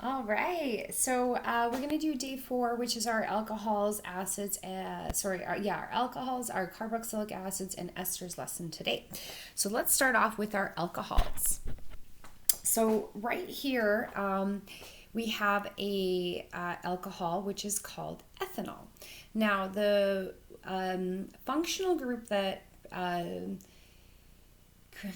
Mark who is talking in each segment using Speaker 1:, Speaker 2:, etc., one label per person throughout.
Speaker 1: All right, so we're going to do day 4, which is our alcohols, acids, our alcohols, our carboxylic acids, and esters lesson today. So let's start off with our alcohols. So right here, we have a alcohol, which is called ethanol. Now, the functional group that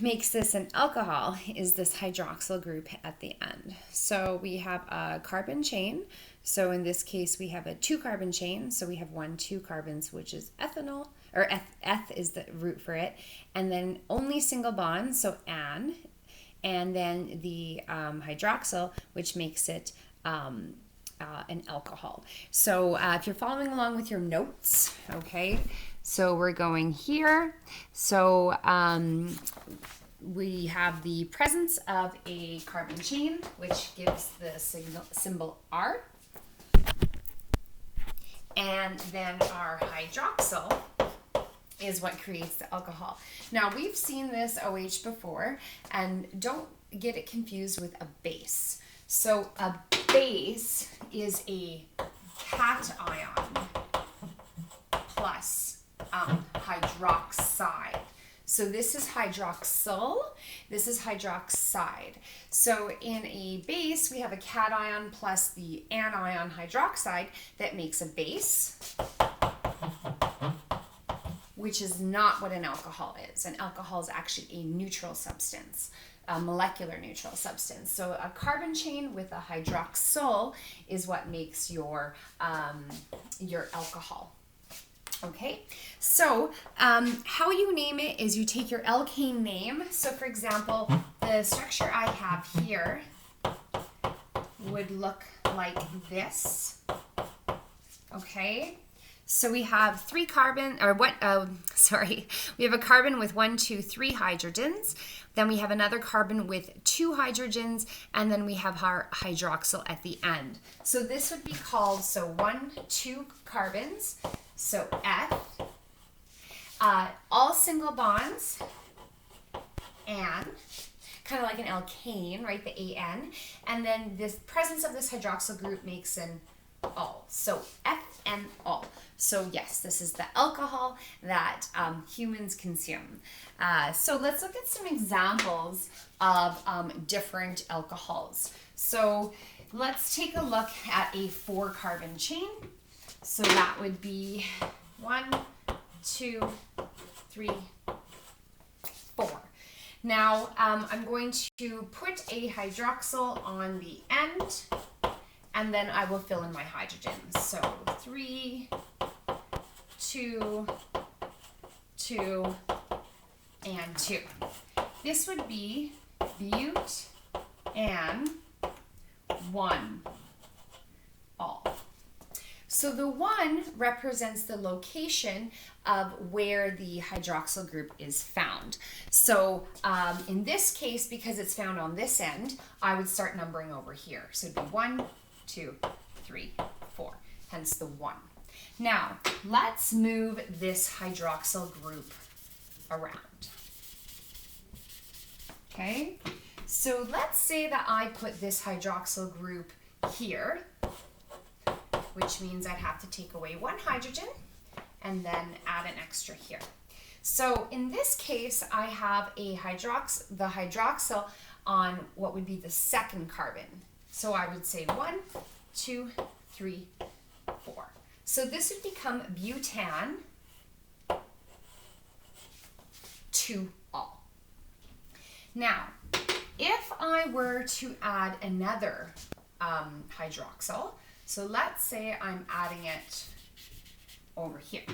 Speaker 1: makes this an alcohol is this hydroxyl group at the end. So we have a carbon chain. So in this case, we have a 2-carbon chain. So we have 2 carbons, which is ethanol, or eth is the root for it. And then only single bonds, so an. And then the hydroxyl, which makes it an alcohol. So if you're following along with your notes, okay, so we're going here. So we have the presence of a carbon chain, which gives the symbol R. And then our hydroxyl is what creates the alcohol. Now, we've seen this OH before, and don't get it confused with a base. So a base is a cation plus hydroxide. So this is hydroxyl, this is hydroxide. So in a base, we have a cation plus the anion hydroxide that makes a base, which is not what an alcohol is. An alcohol is actually a neutral substance, a molecular neutral substance. So a carbon chain with a hydroxyl is what makes your alcohol. Okay, so how you name it is you take your alkane name. So for example, the structure I have here would look like this. Okay, so we have 3 carbon, or what, we have a carbon with 1, 2, 3 hydrogens. Then we have another carbon with 2 hydrogens, and then we have our hydroxyl at the end. So this would be called, 1, 2 carbons, so F, all single bonds, and kind of like an alkane, right, the AN, and then this presence of this hydroxyl group makes an ol, so FNol. So yes, this is the alcohol that humans consume. So let's look at some examples of different alcohols. So let's take a look at a 4-carbon chain. So that would be 1, 2, 3, 4. Now I'm going to put a hydroxyl on the end, and then I will fill in my hydrogens. So 3, 2, 2, and 2. This would be bute and 1 all. So the 1 represents the location of where the hydroxyl group is found. So in this case, because it's found on this end, I would start numbering over here. So it'd be 1, 2, 3, 4, hence the 1. Now, let's move this hydroxyl group around. Okay, so let's say that I put this hydroxyl group here, which means I'd have to take away 1 hydrogen and then add an extra here. So in this case, I have the hydroxyl on what would be the 2nd carbon. So I would say 1, 2, 3, 4. So this would become butan 2 all. Now, if I were to add another hydroxyl, so let's say I'm adding it over here.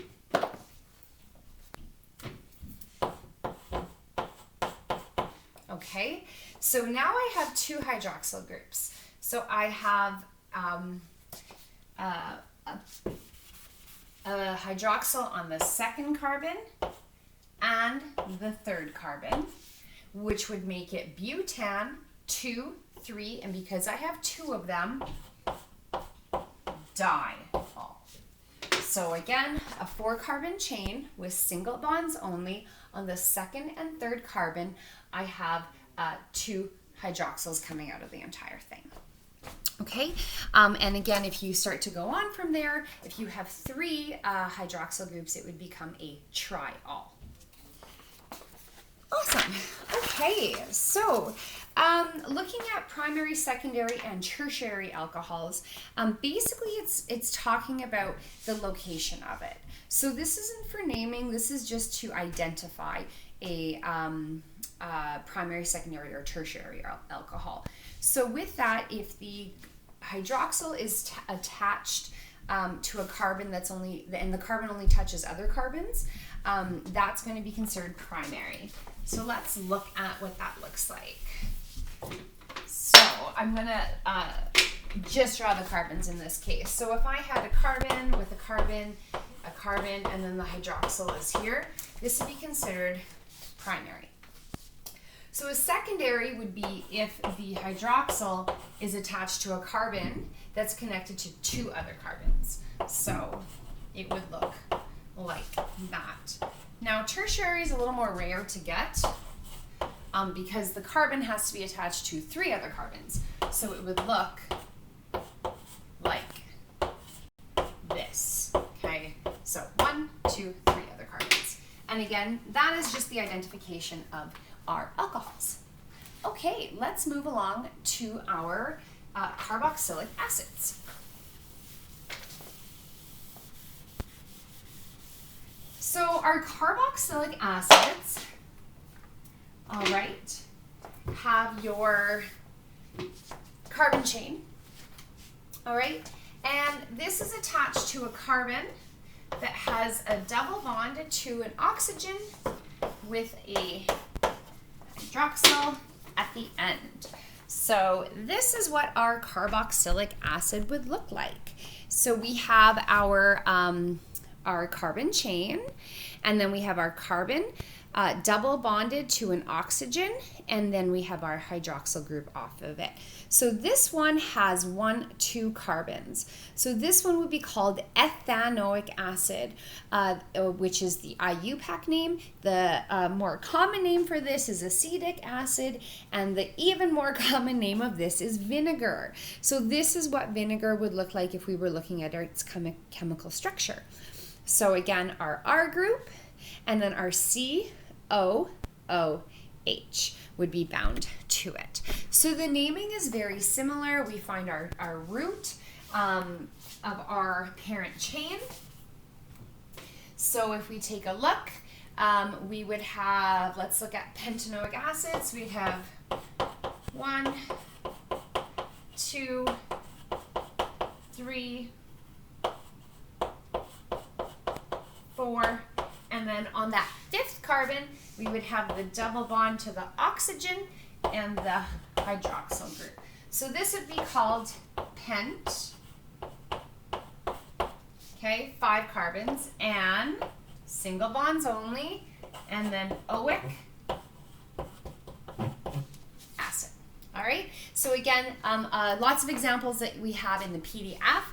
Speaker 1: Okay, so now I have 2 hydroxyl groups. So I have a hydroxyl on the 2nd carbon and the 3rd carbon, which would make it butan 2, 3, and because I have 2 of them, diol. So again, a 4-carbon chain with single bonds only. On the 2nd and 3rd carbon, I have 2 hydroxyls coming out of the entire thing. Okay, and again, if you start to go on from there, if you have 3 hydroxyl groups, it would become a triol. Awesome. Okay, so looking at primary, secondary, and tertiary alcohols, basically it's talking about the location of it. So this isn't for naming, this is just to identify a primary, secondary, or tertiary alcohol. So with that, if the hydroxyl is attached to a carbon and the carbon only touches other carbons, that's going to be considered primary. So let's look at what that looks like. So I'm going to just draw the carbons in this case. So if I had a carbon with a carbon, and then the hydroxyl is here, this would be considered primary. So a secondary would be if the hydroxyl is attached to a carbon that's connected to 2 other carbons. So it would look like that. Now tertiary is a little more rare to get because the carbon has to be attached to 3 other carbons. So it would look like this. Okay, so 1, 2, 3 other carbons. And again, that is just the identification of our alcohols. Okay, let's move along to our carboxylic acids. So our carboxylic acids, all right, have your carbon chain, all right, and this is attached to a carbon that has a double bond to an oxygen with a hydroxyl at the end. So this is what our carboxylic acid would look like. So we have our carbon chain, and then we have our carbon double bonded to an oxygen, and then we have our hydroxyl group off of it. So this one has 2 carbons. So this one would be called ethanoic acid, which is the IUPAC name. The more common name for this is acetic acid, and the even more common name of this is vinegar. So this is what vinegar would look like if we were looking at its chemical structure. So again, our R group, and then our COOH would be bound to it. So the naming is very similar. We find our root of our parent chain. So if we take a look, we would have, let's look at pentanoic acids. We'd have 1, 2, 3, 4, and then on that 5th carbon, we would have the double bond to the oxygen and the hydroxyl group. So this would be called pent, okay, 5 carbons, and single bonds only, and then oic acid. All right, so again, lots of examples that we have in the PDF.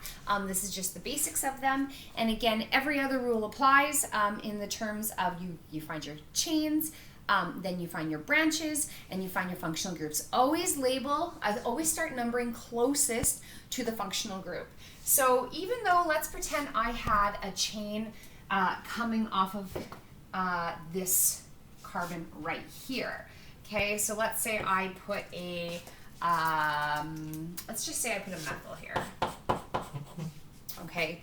Speaker 1: This is just the basics of them. And again, every other rule applies in the terms of you find your chains, then you find your branches, and you find your functional groups. Always start numbering closest to the functional group. So even though, let's pretend I had a chain coming off of this carbon right here. Okay, so let's say I put a, let's just say I put a methyl here. Okay,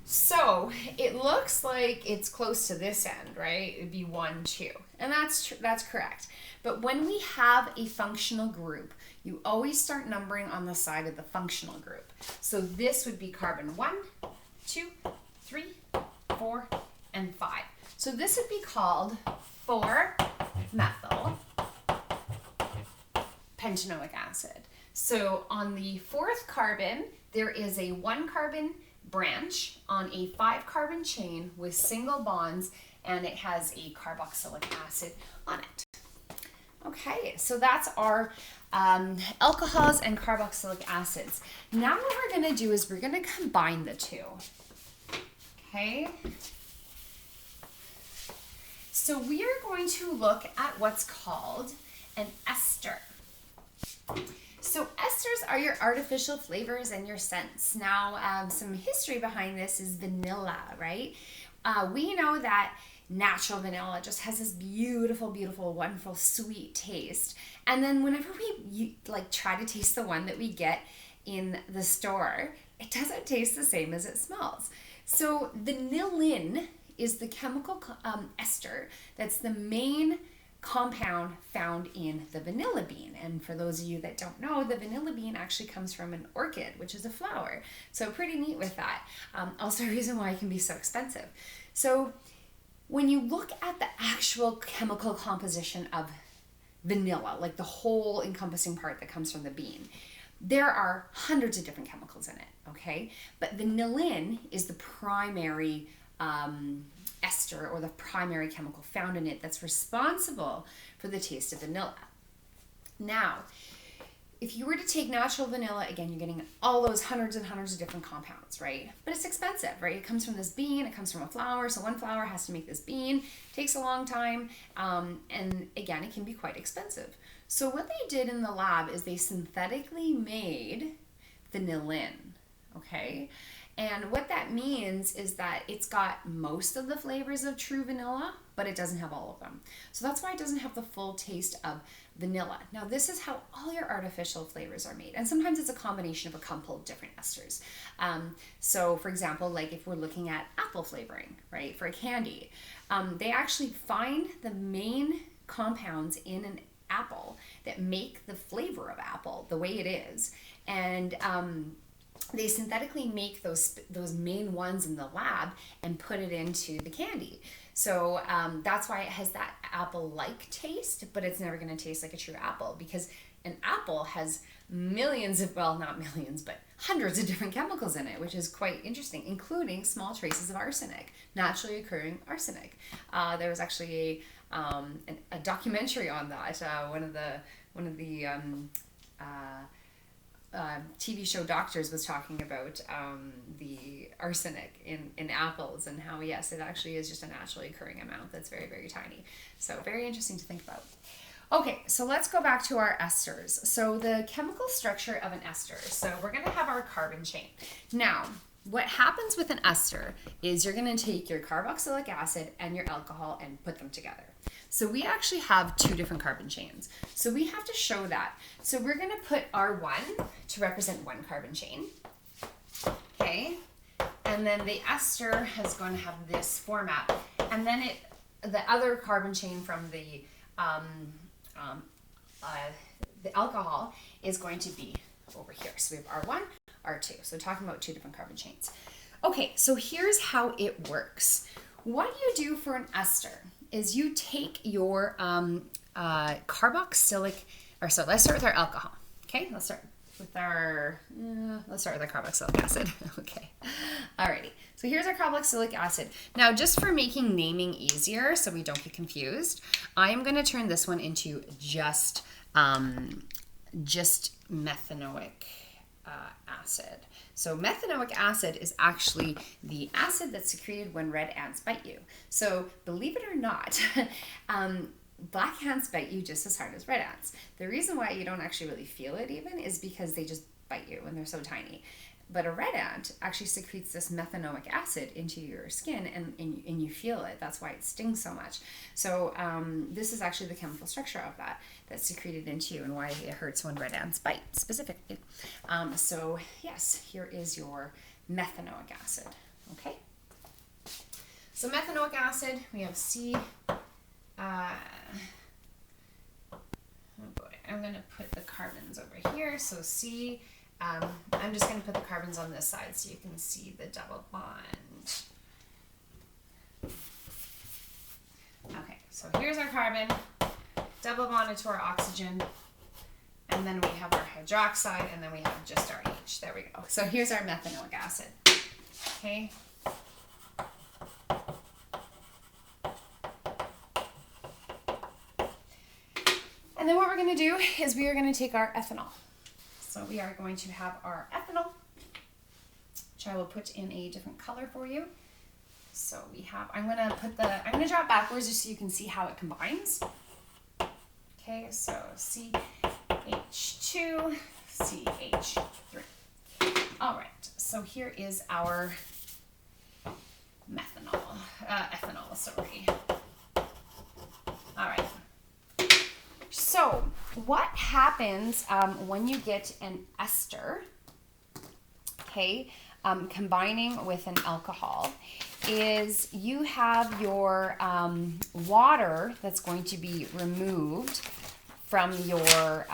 Speaker 1: so it looks like it's close to this end, right? It'd be 1, 2, and that's correct. But when we have a functional group, you always start numbering on the side of the functional group. So this would be carbon 1, 2, 3, 4, and 5. So this would be called 4-methyl pentanoic acid. So on the 4th carbon, there is a 1-carbon branch on a 5-carbon chain with single bonds, and it has a carboxylic acid on it. Okay, so that's our alcohols and carboxylic acids. Now what we're going to do is we're going to combine the two. Okay, so we are going to look at what's called an ester. So esters are your artificial flavors and your scents. Now, some history behind this is vanilla, right? We know that natural vanilla just has this beautiful, beautiful, wonderful, sweet taste. And then whenever we like try to taste the one that we get in the store, it doesn't taste the same as it smells. So vanillin is the chemical ester that's the main compound found in the vanilla bean. And for those of you that don't know, the vanilla bean actually comes from an orchid, which is a flower. So pretty neat with that. Also a reason why it can be so expensive. So when you look at the actual chemical composition of vanilla, like the whole encompassing part that comes from the bean, there are hundreds of different chemicals in it, okay? But vanillin is the primary ester or the primary chemical found in it that's responsible for the taste of vanilla. Now, if you were to take natural vanilla, again, you're getting all those hundreds and hundreds of different compounds, right? But it's expensive, right? It comes from this bean, it comes from a flower, so one flower has to make this bean. It takes a long time, and again, it can be quite expensive. So what they did in the lab is they synthetically made vanillin, okay? And what that means is that it's got most of the flavors of true vanilla, but it doesn't have all of them. So that's why it doesn't have the full taste of vanilla. Now this is how all your artificial flavors are made. And sometimes it's a combination of a couple of different esters. So for example, like if we're looking at apple flavoring, right, for a candy, they actually find the main compounds in an apple that make the flavor of apple the way it is. And they synthetically make those main ones in the lab and put it into the candy. So that's why it has that apple-like taste, but it's never going to taste like a true apple, because an apple has millions of, well, not millions, but hundreds of different chemicals in it, which is quite interesting, including small traces of arsenic, naturally occurring arsenic. There was actually a documentary on that. One of the TV show doctors was talking about the arsenic in apples and how, yes, it actually is just a naturally occurring amount that's very, very tiny. So very interesting to think about. Okay, so let's go back to our esters. So the chemical structure of an ester. So we're going to have our carbon chain. Now, what happens with an ester is you're going to take your carboxylic acid and your alcohol and put them together. So we actually have two different carbon chains. So we have to show that. So we're going to put R1 to represent one carbon chain. Okay. And then the ester is going to have this format. And then the other carbon chain from the alcohol is going to be over here. So we have R1, R2. So talking about two different carbon chains. Okay, so here's how it works. What you do for an ester is you take your carboxylic, or so let's start with our alcohol. Okay, let's start with our carboxylic acid. Okay, alrighty. So here's our carboxylic acid. Now, just for making naming easier, so we don't get confused, I am going to turn this one into just methanoic acid. So methanoic acid is actually the acid that's secreted when red ants bite you. So believe it or not, black ants bite you just as hard as red ants. The reason why you don't actually really feel it even is because they just bite you and they're so tiny. But a red ant actually secretes this methanoic acid into your skin and you feel it. That's why it stings so much. So this is actually the chemical structure of that's secreted into you and why it hurts when red ants bite specifically. So yes, here is your methanoic acid. Okay. So methanoic acid, we have C. Oh boy, I'm going to put the carbons over here. So C. I'm just going to put the carbons on this side so you can see the double bond. Okay, so here's our carbon, double bonded to our oxygen, and then we have our hydroxide, and then we have just our H. There we go. So here's our methanoic acid. Okay. And then what we're going to do is we are going to take our ethanol. So we are going to have our ethanol, which I will put in a different color for you. So we have, I'm going to draw it backwards just so you can see how it combines. Okay, so CH2, CH3. All right, so here is our ethanol, sorry. All right. So what happens when you get an ester, okay, combining with an alcohol, is you have your water that's going to be removed from your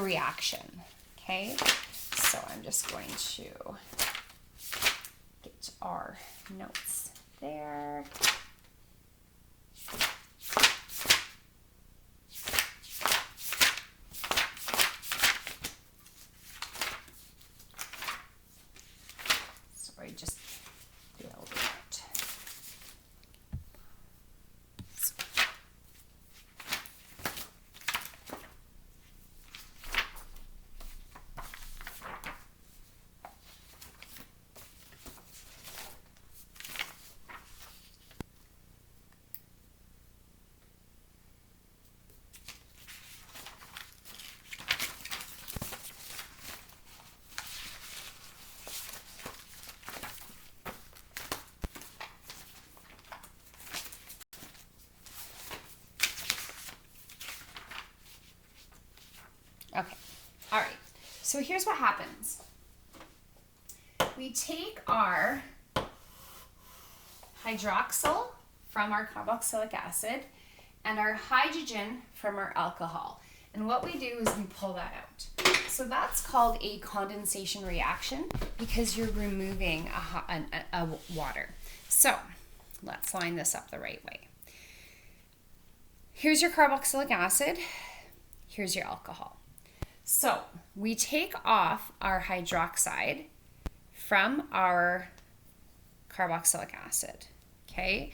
Speaker 1: reaction, okay? So I'm just going to get our notes there. Sorry, just build it. Okay, all right, so here's what happens. We take our hydroxyl from our carboxylic acid and our hydrogen from our alcohol. And what we do is we pull that out. So that's called a condensation reaction because you're removing a water. So let's line this up the right way. Here's your carboxylic acid. Here's your alcohol. So we take off our hydroxide from our carboxylic acid, okay?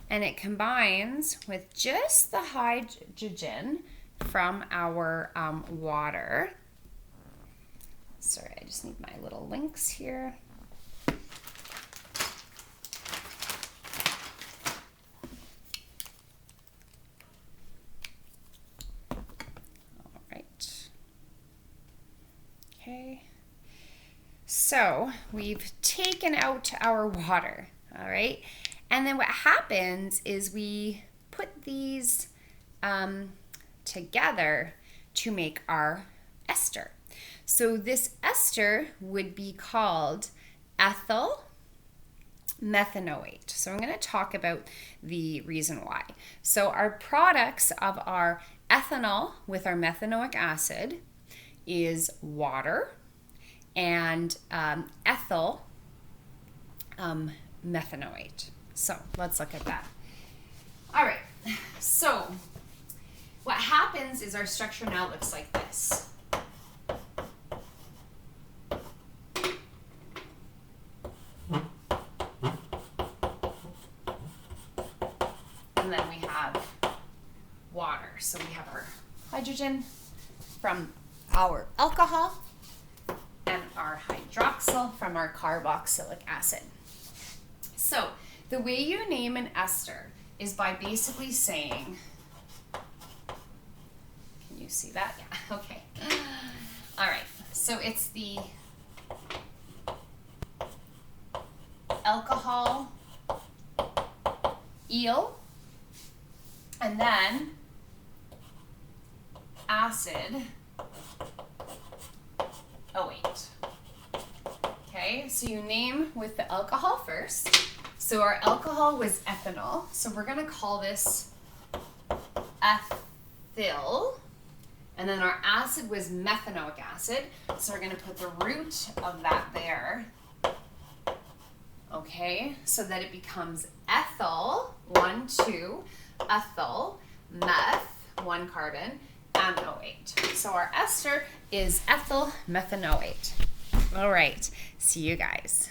Speaker 1: And it combines with just the hydrogen from our water. Sorry, I just need my little links here. All right. Okay. So we've taken out our water, all right? And then what happens is we put these together to make our ester. So this ester would be called ethyl methanoate. So I'm going to talk about the reason why. So our products of our ethanol with our methanoic acid is water and ethyl methanoate. So let's look at that. All right, so what happens is our structure now looks like this. And then we have water. So we have our hydrogen from our alcohol and our hydroxyl from our carboxylic acid. So the way you name an ester is by basically saying, can you see that? Yeah, okay. All right, so it's the alcohol eel, and then acid OH. Okay, so you name with the alcohol first. So our alcohol was ethanol, so we're going to call this ethyl. And then our acid was methanoic acid, so we're going to put the root of that there. Okay, so that it becomes ethyl, 1, 2, ethyl, meth, 1 carbon, and OH. So our ester is ethyl methanoate. All right, see you guys.